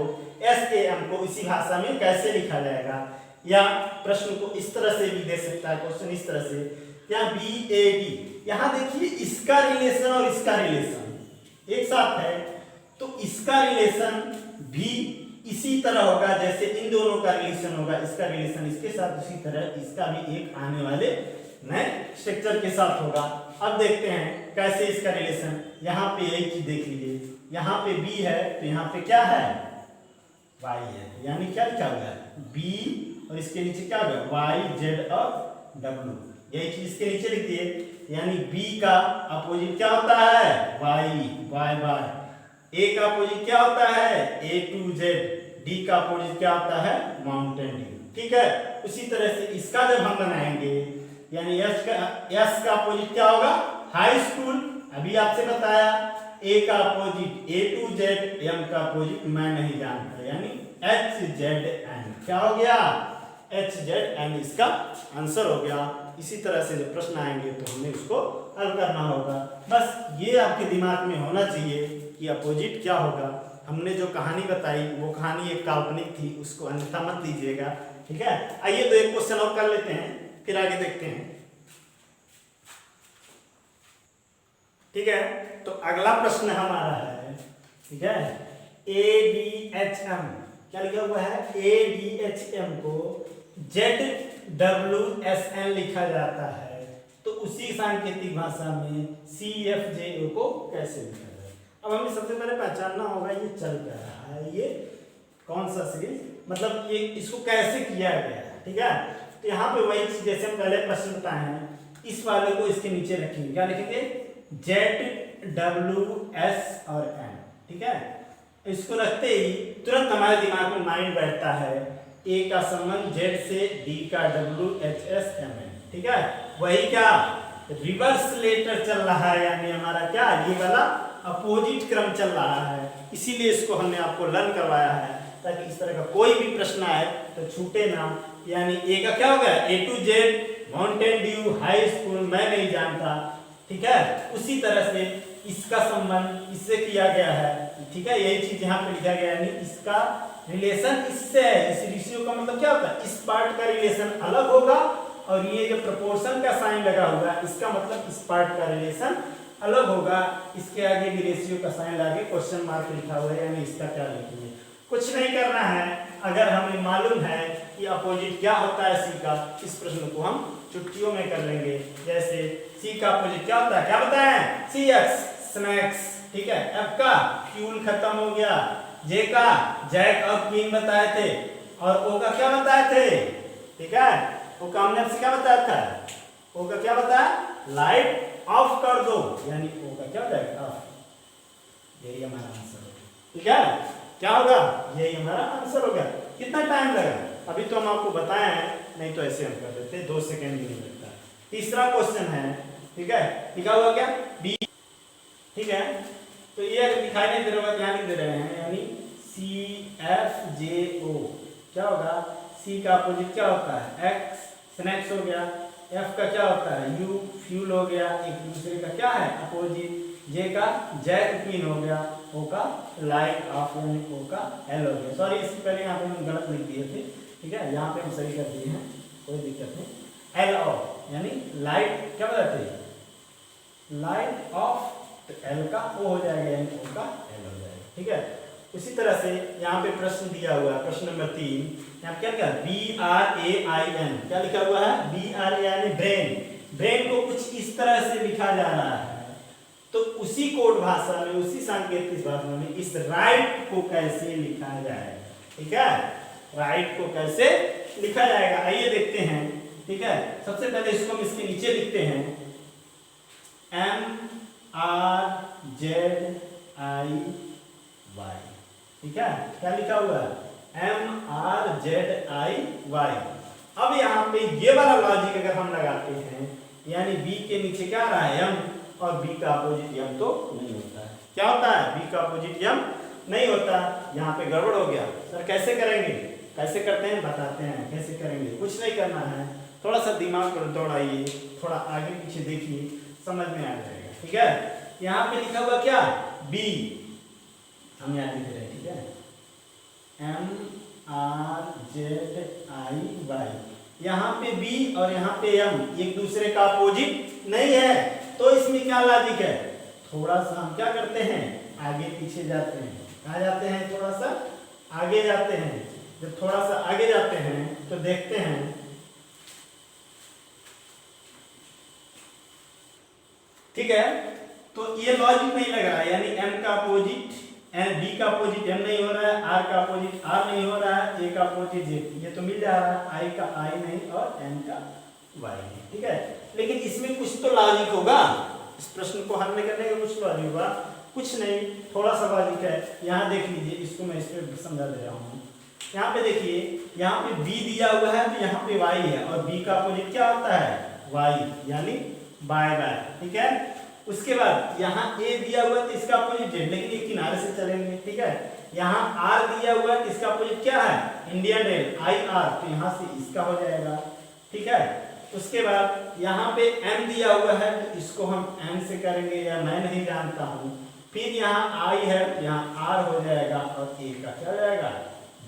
एस ए एम को इसी भाषा में कैसे लिखा जाएगा, या प्रश्न को इस तरह से भी दे सकता है क्वेश्चन इस तरह से, या बी ए डी, यहाँ देखिए इसका रिलेशन और इसका रिलेशन एक साथ है, तो इसका रिलेशन भी इसी तरह होगा जैसे इन दोनों का रिलेशन होगा, इसका रिलेशन इसके साथ, उसी तरह इसका भी एक आने वाले नए स्ट्रक्चर के साथ होगा। अब देखते हैं कैसे इसका रिलेशन, यहाँ पे एक चीज देख लीजिए, यहाँ पे बी है तो यहाँ पे क्या है, वाई है, यानी क्या लिखा हुआ है, बी और इसके नीचे क्या होगा, वाई जेड और डब्ल्यू, यही चीज इसके नीचे लिख दिए, यानी बी का अपोजिट क्या होता है, वाई, वाई बाय, ए का अपोजिट क्या होता है, ए टू जेड, डी का अपोजिट क्या होता है, माउंटेन ड्यू, ठीक है। उसी तरह से इसका जब हम बनाएंगे, यानी एस का अपोजिट क्या होगा, हाई स्कूल, अभी आपसे बताया, ए का opposite A to Z, M का अपोजिट मैं नहीं जानता, यानी एच जेड एन, क्या हो गया, एच जेड एन, इसका आंसर हो गया। इसी तरह से जब प्रश्न आएंगे तो हमें उसको हल करना होगा। बस ये आपके दिमाग में होना चाहिए कि अपोजिट क्या होगा। हमने जो कहानी बताई वो कहानी एक काल्पनिक थी, उसको अन्यथा मत लीजिएगा, ठीक है। आइए तो एक क्वेश्चन और कर लेते हैं, फिर आगे देखते हैं, ठीक है। तो अगला प्रश्न हमारा है, ठीक है, ए डी एच एम, क्या लिखा हुआ है, ए डी एच एम को जेड डब्ल्यू एस एन लिखा जाता है, तो उसी सांकेतिक भाषा में सी एफ जे ओ को कैसे लिखा जाए। अब हमें सबसे पहले पहचानना होगा ये चल क्या रहा है, ये कौन सा सीरीज, मतलब ये इसको कैसे किया गया है, ठीक है। तो यहाँ पे वही चीज जैसे हम पहले प्रश्न बताए हैं, इस वाले को इसके नीचे रखेंगे, क्या लिखेंगे, जेड डब्ल्यू एस और एन, ठीक है। इसको रखते ही तुरंत हमारे दिमाग में माइंड बैठता है, ए का संबंध जेड से, डी का W H S M N, ठीक है। वही क्या रिवर्स लेटर चल रहा है, यानी हमारा क्या ये वाला अपोजिट क्रम चल रहा है, इसीलिए इसको हमने आपको लर्न करवाया है ताकि इस तरह का कोई भी प्रश्न आए तो छूटे ना। यानी ए का क्या होगा, A to Z, mountain dew, high school, मैं नहीं जानता, ठीक है। उसी तरह से इसका संबंध इससे किया गया है, ठीक है, यही चीज यहाँ पे लिखा गया है, यानी इसका रिलेशन इससे है, इस रेशियो का मतलब क्या होता है, इस पार्ट का रिलेशन अलग होगा और ये जो प्रोपोर्शन का साइन लगा हुआ है इसका मतलब इस पार्ट का रिलेशन अलग होगा। इसके आगे भी रेशियो का साइन लगा के क्वेश्चन मार्क लिखा हुआ है, यानी इसका क्या लिखेंगे। कुछ नहीं करना है, अगर हमें मालूम है कि अपोजिट क्या होता है सी का, इस प्रश्न को हम चुटकियों में कर लेंगे। जैसे सी का अपोजिट क्या होता है, क्या बताएं, सी एक्स स्नैक्स, ठीक है। एफ का फ्यूल खत्म हो गया, जे का जैक अब कीन बताए थे, और ओ का क्या बताए थे, ठीक है। ओ का हमने आपसे क्या बताया था, ओ का क्या बताया, लाइट ऑफ कर दो, यानी ओ का क्या हो जाएगा, ऑफ। यही हमारा आंसर होगा, ठीक है। क्या होगा, यही हमारा आंसर होगा। कितना टाइम लगा, अभी तो हम आपको बताए हैं, नहीं तो ऐसे हम कर देते, 2 सेकंड भी नहीं लगता। तीसरा क्वेश्चन है, ठीक है, लिखा हुआ क्या बी, ठीक है। तो ये अगर दिखाई नहीं दे रहा होगा, ध्यान नहीं दे रहे हैं, यानी सी एफ जे ओ क्या होगा, सी का अपोजिट क्या होता है, एक्स स्नैक्स हो गया, एफ का क्या होता है, यू फ्यूल हो गया, एक दूसरे का क्या है अपोजिट, जे का जैक पिन हो गया, ओ का लाइट ऑफ, यानी ओ का एल हो गया। सॉरी, इससे पहले यहाँ पे हम गलत लिख दिए थे, ठीक है, यहाँ पे हम सही कर दिए हैं, कोई दिक्कत नहीं। एल ऑफ यानी लाइट क्या बताते हैं, लाइट ऑफ, तो एल का ओ हो जाएगा, यानी ओ का एल हो जाएगा, ठीक है। उसी तरह से यहाँ पे प्रश्न दिया हुआ है, प्रश्न नंबर 3, यहाँ क्या लिखा, B R A I N, क्या लिखा हुआ है, बी आर ए यानी ब्रेन। ब्रेन को कुछ इस तरह से लिखा जा रहा है, तो उसी कोड भाषा में, उसी सांकेतिक भाषा में इस राइट को कैसे लिखा जाएगा, ठीक है, राइट को कैसे लिखा जाएगा, आइए देखते हैं, ठीक है। सबसे पहले इसको हम इसके नीचे लिखते हैं, M R Z I Y, ठीक है, क्या लिखा हुआ है, M R Z I Y. अब यहाँ पे ये वाला लॉजिक अगर हम लगाते हैं, यानी बी के नीचे क्या आ रहा है, एम, और बी का अपोजिट एम तो नहीं होता है, क्या होता है, बी का अपोजिट एम नहीं होता। यहाँ पे गड़बड़ हो गया, सर कैसे करेंगे, कैसे करते हैं बताते हैं, कैसे करेंगे, कुछ नहीं करना है, थोड़ा सा दिमाग को दौड़ाइए, थोड़ा आगे पीछे देखिए, समझ में आ जाएगा, ठीक है। यहाँ पे लिखा हुआ क्या, बी, हम यहाँ लिख रहे हैं, ठीक है, M R Z I Y, यहाँ पे बी और यहाँ पे एम एक दूसरे का अपोजिट नहीं है, तो इसमें क्या लॉजिक है, थोड़ा सा हम क्या करते हैं, आगे पीछे जाते हैं, कहाँ जाते हैं, थोड़ा सा आगे जाते हैं। जब थोड़ा सा आगे जाते हैं तो देखते हैं, ठीक है, तो ये लॉजिक नहीं लग रहा है, यानी एम का अपोजिट एम, बी का अपोजिट एम नहीं हो रहा है, आर का अपोजिट आर नहीं हो रहा है, ए का अपोजिट जे, ये तो मिल जा रहा है, आई का आई नहीं और एम का वाई नहीं, ठीक है। लेकिन इसमें कुछ तो लॉजिक होगा, इस प्रश्न को हल करने का कुछ लॉजिक होगा, कुछ नहीं, थोड़ा सा लॉजिक है। यहाँ देख लीजिए, इसको मैं इस पे समझा दे रहा हूँ। यहाँ पे देखिए, यहाँ पे बी दिया हुआ है तो यहाँ पे वाई है, और बी का अपोजिट क्या होता है, वाई, यानी बाय बाय, ठीक है। उसके बाद यहाँ ए दिया हुआ है तो इसका अपोजिट जेड, लेकिन ये किनारे से चलेंगे, ठीक है। यहाँ आर दिया हुआ है तो इसका अपोजिट क्या है, इंडियन रेल, आई आर, तो यहाँ से इसका हो जाएगा, ठीक है। उसके बाद यहाँ पे m दिया हुआ है तो इसको हम m से करेंगे, या मैं नहीं जानता हूँ। फिर यहाँ i है, यहाँ r हो जाएगा, और a का क्या हो जाएगा,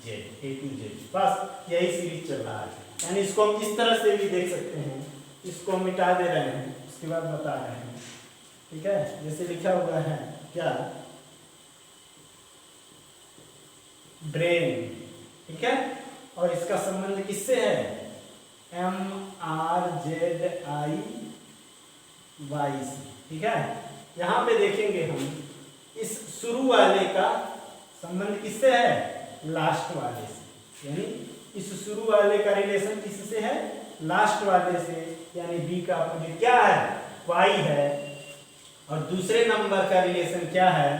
z, a to z, बस यही सीरीज चल रहा है। यानी इसको हम इस तरह से भी देख सकते हैं, इसको हम मिटा दे रहे हैं, उसके बाद बता रहे हैं, ठीक है। जैसे लिखा हुआ है क्या, ब्रेन, ठीक है, और इसका संबंध किससे है, M R Z I Y से, ठीक है। यहाँ पे देखेंगे हम, इस शुरू वाले का संबंध किससे है, लास्ट वाले से, यानी इस शुरू वाले का रिलेशन किससे है, लास्ट वाले से, यानी बी का अपोजिट क्या है, वाई है, और दूसरे नंबर का रिलेशन क्या है,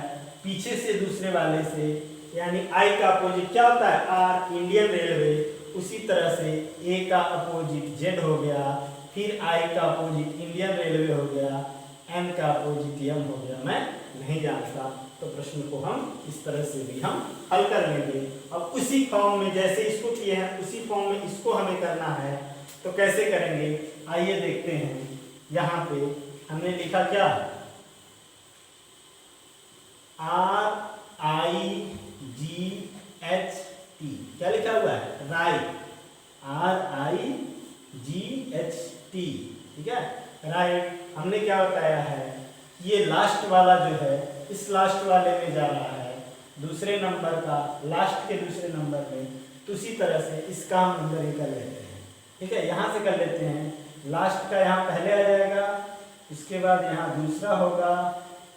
पीछे से दूसरे वाले से, यानी आई का अपोजिट क्या होता है, आर, इंडियन रेलवे। उसी तरह से ए का अपोजिट जेड हो गया, फिर आई का अपोजिट इंडियन रेलवे हो गया, एम का अपोजिट एम हो गया, मैं नहीं जानता। तो प्रश्न को हम इस तरह से भी हम हल कर लेंगे। अब उसी फॉर्म में जैसे इसको किए हैं उसी फॉर्म में इसको हमें करना है, तो कैसे करेंगे आइए देखते हैं। यहाँ पे हमने लिखा क्या, are I ji H T, क्या लिखा हुआ है, राइट, आर आई GHT, ठीक है, राइट। हमने क्या बताया है, ये लास्ट वाला जो है इस लास्ट वाले में जा रहा है, दूसरे नंबर का लास्ट के दूसरे नंबर में, तो उसी तरह से इसका हम नंबर ही कर लेते हैं, ठीक है। यहाँ से कर लेते हैं, लास्ट का यहाँ पहले आ जाएगा, उसके बाद यहाँ दूसरा होगा,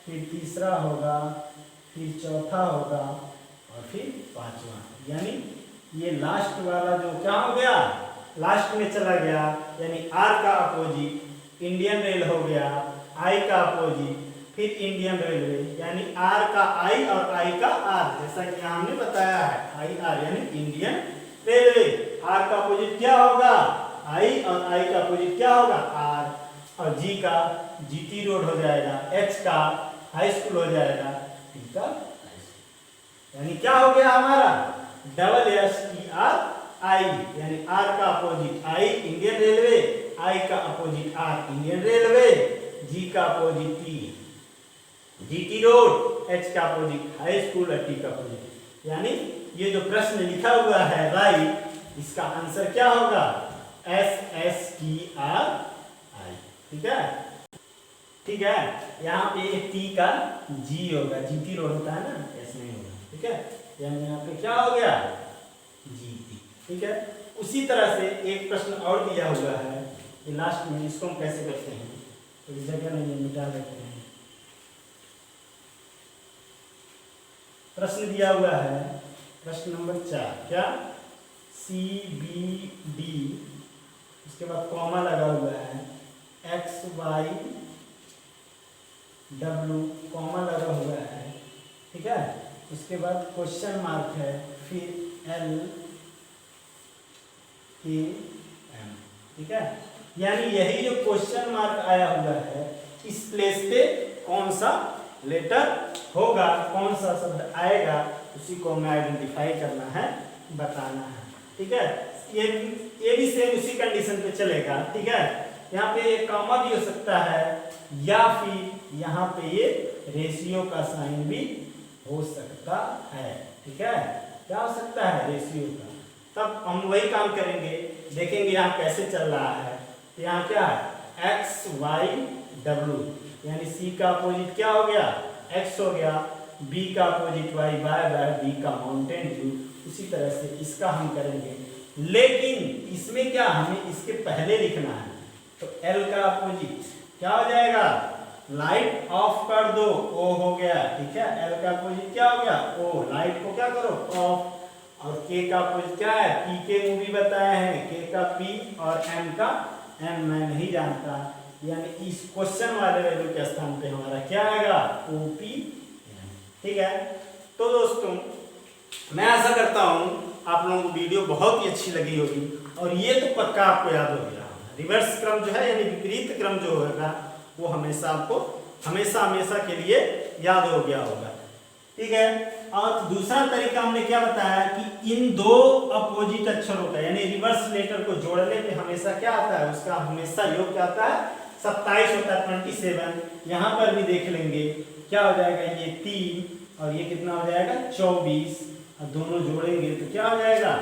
फिर तीसरा होगा, फिर चौथा होगा और फिर पांचवा, यानी ये लास्ट वाला जो क्या हो गया, लास्ट में चला गया, यानी आर का अपोजिट इंडियन रेल हो गया, आई का अपोजिट फिर इंडियन रेलवे, यानी आर का आई और आई का आर, जैसा कि हमने बताया है आई आर यानी इंडियन रेलवे। आर का अपोजिट क्या होगा, आई, और आई का अपोजिट क्या होगा, आर, और जी का जीटी रोड हो जाएगा, एच का हाई स्कूल हो जाएगा, टी का हाई स्कूल, यानी क्या हो गया हमारा SSTRI, यानी आर का अपोजिट आई इंडियन रेलवे, आई का अपोजिट आर इंडियन रेलवे, जी का opposite T GT road, H का अपोजिट हाई स्कूल और टी का अपोजिट, यानी ये जो प्रश्न लिखा हुआ है राइट, इसका आंसर क्या होगा SSTRI, ठीक है, ठीक है। यहाँ पे टी का जी होगा, जीटी रोड होता है ना, एस नहीं होगा, ठीक है, यानी यहाँ पे क्या हो गया जीटी, ठीक है। उसी तरह से एक प्रश्न और दिया हुआ है, ये लास्ट में, इसको हम कैसे करते हैं, तो इस जगह नहीं मिटा देते हैं। प्रश्न दिया हुआ है, प्रश्न नंबर 4, क्या CBD, उसके बाद कॉमा लगा हुआ है, XYW कॉमा लगा हुआ है, ठीक है, उसके बाद क्वेश्चन मार्क है, फिर LKM, ठीक है, यानी यही जो क्वेश्चन मार्क आया हुआ है, इस प्लेस पे कौन सा लेटर होगा, कौन सा शब्द आएगा, उसी को हमें आइडेंटिफाई करना है, बताना है, ठीक है। ये भी सेम उसी कंडीशन पे चलेगा, ठीक है। यहाँ पे एक कॉमा भी हो सकता है, या फिर यहाँ पे ये रेशियो का साइन भी हो सकता है, ठीक है, क्या हो सकता है रेशियो का। तब हम वही काम करेंगे, देखेंगे यहाँ कैसे चल रहा है, तो यहाँ क्या है XYW, यानी C का अपोजिट क्या हो गया X हो गया, B का अपोजिट Y, बाय B का माउंटेन व्यू, उसी तरह से इसका हम करेंगे, लेकिन इसमें क्या हमें इसके पहले लिखना है, तो L का अपोजिट क्या हो जाएगा, लाइट ऑफ कर दो, O हो गया, ठीक है, L का अपोजिट क्या हो गया O, लाइट को क्या करो ऑफ, और K का अपोजिट क्या है, P के मूवी बताए हैं, K का P और M का M मैं नहीं जानता, यानी इस क्वेश्चन वाले वैल्यू के स्थान पे हमारा क्या आएगा OP, ठीक है। तो दोस्तों मैं आशा करता हूँ आप लोगों को वीडियो बहुत ही अच्छी लगी होगी, और ये तो पक्का आपको याद हो गया, रिवर्स क्रम जो है यानी विपरीत क्रम जो होगा वो हमेशा आपको हमेशा के लिए याद हो गया होगा, ठीक है। और दूसरा तरीका हमने क्या बताया कि इन दो अपोजिट अक्षरों का यानी रिवर्स लेटर को जोड़ने पे हमेशा क्या आता है, उसका हमेशा योग क्या आता है 27 होता है, 27। यहाँ पर भी देख लेंगे क्या हो जाएगा, ये 3 और ये कितना हो जाएगा 24, और दोनों जोड़ेंगे तो क्या हो जाएगा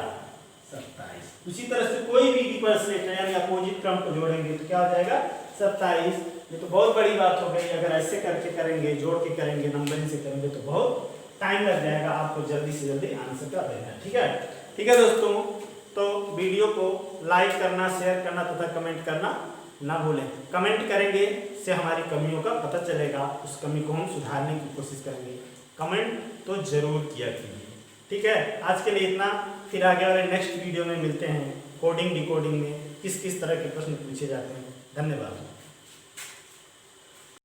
27। उसी तरह से कोई भी रिवर्स लेटर यानी अपोजिट क्रम को जोड़ेंगे तो क्या हो जाएगा 27। ये तो बहुत बड़ी बात हो गई, अगर ऐसे करके करेंगे, जोड़ के करेंगे, नंबरिंग से करेंगे तो बहुत टाइम लग जाएगा, आपको जल्दी से जल्दी आंसर कर देना है, ठीक है दोस्तों। तो वीडियो को लाइक करना, शेयर करना तथा कमेंट करना ना भूलें। कमेंट करेंगे से हमारी कमियों का पता चलेगा, उस कमी को हम सुधारने की कोशिश करेंगे। कमेंट तो जरूर किया कीजिए, ठीक है। आज के लिए इतना, फिर आगे वाले नेक्स्ट वीडियो में मिलते हैं। कोडिंग डिकोडिंग में किस किस तरह के प्रश्न पूछे जाते हैं। धन्यवाद।